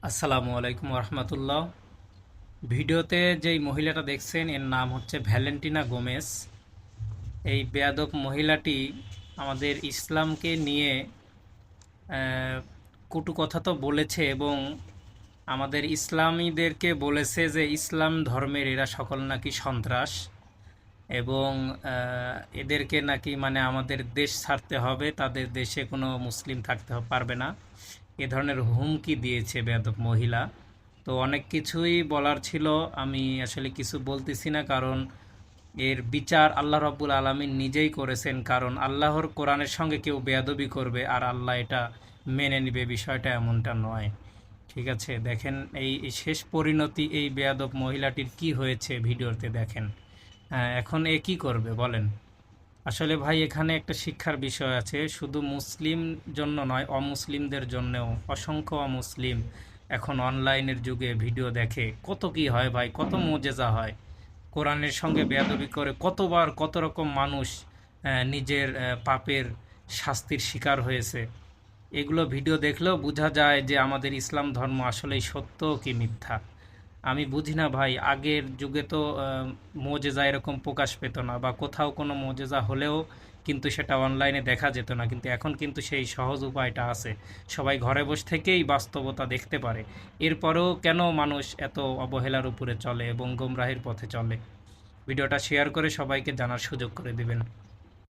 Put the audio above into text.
আসসালামু আলাইকুম রহমতুল্লাহ। ভিডিওতে যেই মহিলাটা দেখছেন এর নাম হচ্ছে ভ্যালেন্টিনা গোমেজ। এই বেয়াদব মহিলাটি আমাদের ইসলামকে নিয়ে কটু কথা তো বলেছে এবং আমাদের ইসলামীদেরকে বলেছে যে ইসলাম ধর্মের এরা সকল নাকি সন্ত্রাস এবং এদেরকে নাকি মানে আমাদের দেশ ছাড়তে হবে, তাদের দেশে কোনো মুসলিম থাকতে পারবে না, এ ধরনের হুমকি দিয়েছে বেয়াদব মহিলা। তো অনেক কিছুই বলার ছিল, আমি আসলে কিছু বলতেছি না, কারণ এর বিচার আল্লাহ রাব্বুল আলামিন নিজেই করেছেন। কারণ আল্লাহর কোরআনের সঙ্গে কেউ বেয়াদবি করবে আর আল্লাহ এটা মেনে নিবে, বিষয়টা এমনটা নয়। ঠিক আছে, দেখেন এই শেষ পরিণতি এই বেয়াদব মহিলাটির কি হয়েছে ভিডিওতে দেখেন। হ্যাঁ, এখন এ কি করবে বলেন। আসলে ভাই এখানে একটা শিক্ষার বিষয় আছে, শুধু মুসলিম জন্য নয়, অমুসলিমদের জন্যও। অসংখ্য অমুসলিম এখন অনলাইনের যুগে ভিডিও দেখে, কত কি হয় ভাই, কত মোজেজা হয়। কোরআনের সঙ্গে বেয়াদবি করে কতবার কত রকম মানুষ নিজের পাপের শাস্তির শিকার হয়েছে। এগুলো ভিডিও দেখলেও বোঝা যায় যে আমাদের ইসলাম ধর্ম আসলেই সত্য কি মিথ্যা। আমি বুঝি না ভাই, আগের যুগে তো মোজেজা এরকম প্রকাশ পেত না, বা কোথাও কোনো মোজেজা হলেও কিন্তু সেটা অনলাইনে দেখা যেত না, কিন্তু এখন কিন্তু সেই সহজ উপায়টা আছে। সবাই ঘরে বসে থেকেই বাস্তবতা দেখতে পারে। এরপরেও কেন মানুষ এত অবহেলার উপরে চলে এবং গোমরাহির পথে চলে? ভিডিওটা শেয়ার করে সবাইকে জানার সুযোগ করে দিবেন।